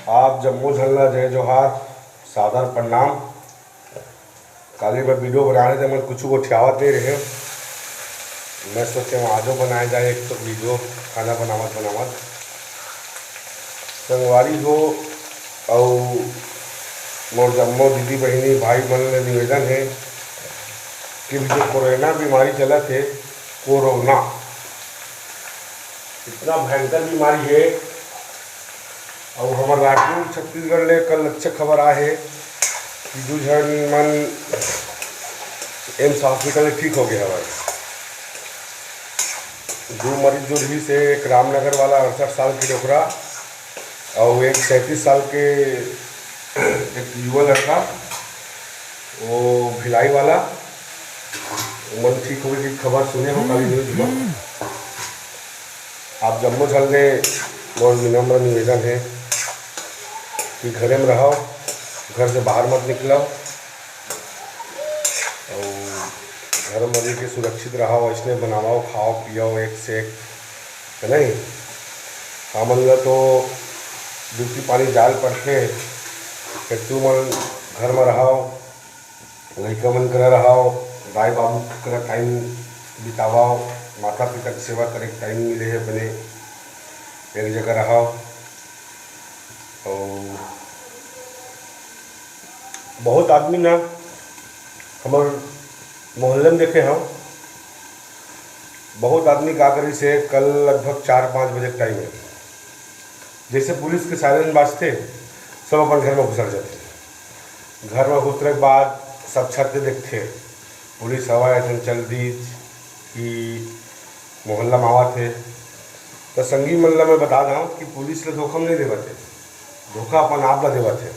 आप जम्मू झल्ला जय जोहार सादर प्रणाम। काली मैं वीडियो बना रहे थे, मैं कुछ को ठियावत नहीं रहे। मैं सोचे वहाँ जो बनाया जाए एक तो वीडियो खाना बनावत संगवारी हो और मोर जम्मो दीदी बहनी भाई मन ले निवेदन है कि जो कोरोना बीमारी चला थे, कोरोना इतना भयंकर बीमारी है और हमारे रायपुर छत्तीसगढ़ ले कल अच्छे खबर आए है कि जो जन मन एम्स हॉस्पिटल ठीक हो गया हमारे। दो मरीज जो रही से एक रामनगर वाला 68 साल की डोकरा और एक 37 साल के एक युवा लड़का वो भिलाई वाला मन ठीक होने की खबर सुने हो कल न्यूज में। आप जम्मू झल गए, बहुत विनम्र निवेदन है कि घरे में रहो, घर से बाहर मत निकलो और घर में रह के सुरक्षित रहो। ऐसने बनाओ खाओ पियो एक से एक है नहीं। हमन ला तो ड्यूटी पानी जाल पड़ते फिर तू मन घर में रहो, लड़का मन कर रहो, भाई बाबू कर टाइम बितावाओ, माता पिता की सेवा करे टाइम मिले है, बने एक जगह रहो। और बहुत आदमी ना हमारे मोहल्ले में देखे हम, बहुत आदमी का करी से कल लगभग 4-5 बजे टाइम है, जैसे पुलिस के सायरन बाजते सब अपन घर में घुसर जाते। घर में घुसने के बाद सब छत पे देखते पुलिस हवा ऐसा चल दी कि मोहल्ला में आवा थे। तो संगी मोहल्ला में बता दूँ कि पुलिस ले धोखा नहीं देवा थे, धोखा अपन आप ला देवा थे,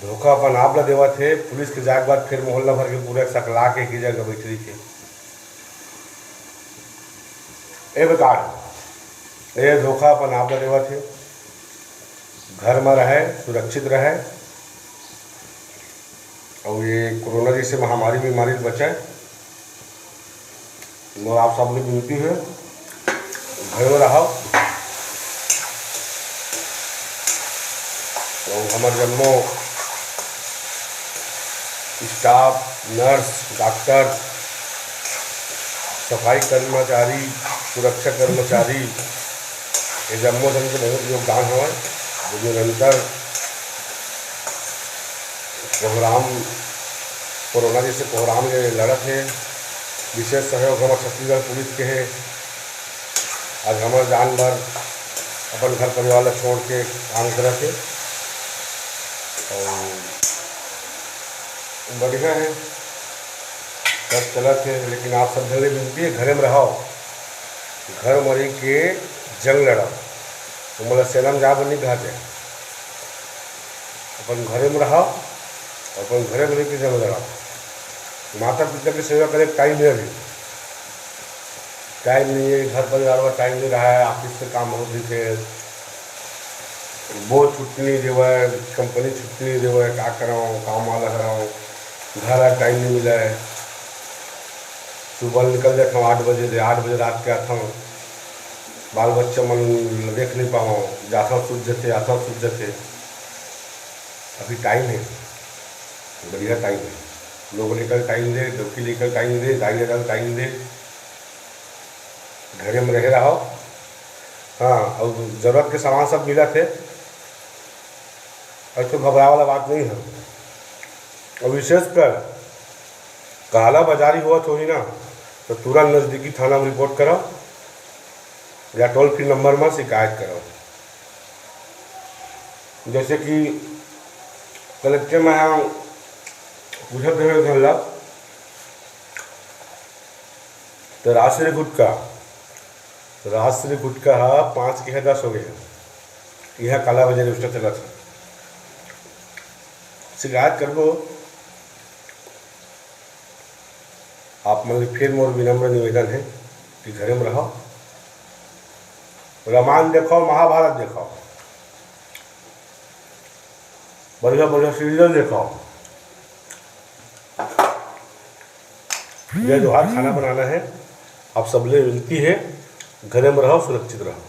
धोखा अपन आप ला देवा थे। पुलिस के जाए के बाद फिर मोहल्ला भर के पूरा सकला के की जगह बैठरी के ए बेकार ये धोखा अपन आप ला देवा थे। घर में रहे, सुरक्षित रहे और ये कोरोना जैसे महामारी बीमारी से बचाए। और आप सब लोग विनती है घर में रहो और हमारे जम्मू स्टाफ, नर्स, डॉक्टर, सफाई कर्मचारी, सुरक्षा कर्मचारी ये जम्मू जन के बहुत योगदान है। जो निरंतर कोहराम कोरोना जैसे कोहराम के लड़त है, विशेष सहयोग हमारे छत्तीसगढ़ पुलिस के है। आज हमारे जान भर अपन घर परिवार छोड़ के काम करते थे और बढ़िया है सब चलत है। लेकिन आप सब जल्दी विनती है घरे में रहो, घर मरी के जंग लड़ो, तो मतलब सेना में जा बनी घाटे अपन घरे में रहो, अपन घरे में रह के जंग लड़ो। माता पिता की सेवा करे टाइम नहीं है, टाइम नहीं है, घर परिवार में टाइम नहीं रहा है, ऑफिस से काम हो रही है, वो छुट्टी नहीं देवा है, कंपनी छुट्टी नहीं देवा है, क्या कराऊँ काम वाला कराऊँ, घर आ टाइम नहीं मिला है। सुबह निकल जाता हूँ 8 बजे से 8 बजे रात के आता हूँ, बाल बच्चे मन देख नहीं पाऊँ, जाता सूझ जाते आता सूझ जाते। अभी टाइम है, बढ़िया टाइम है, लोग लेकर टाइम दे, डॉक्टर लेकर टाइम दे, गाड़ी लेकर टाइम दे, घरे में रह रहा हो। हाँ, और ज़रूरत के सामान सब मिला थे और तो घबरा वाला बात नहीं है। और विशेषकर काला बाजारी हुआ थोड़ी ना तो तुरंत नज़दीकी थाना में रिपोर्ट करो या टोल फ्री नंबर में शिकायत करो। जैसे कि कलेक्टर में यहाँ पूछते हुए धरला तो राष्ट्रीय गुटका 5 के 10 हो गए हैं, यहाँ काला बाजारी उसका चला था। शिकायत कर दो आप। मतलब फिर मोर विनम्र निवेदन है कि घरे में रहो, रामायण देखो, महाभारत देखो, बढ़िया बढ़िया सीरियल देखो। जय जोहार खाना बनाना है, आप सब ले विनती है घरे में रहो, सुरक्षित रहो।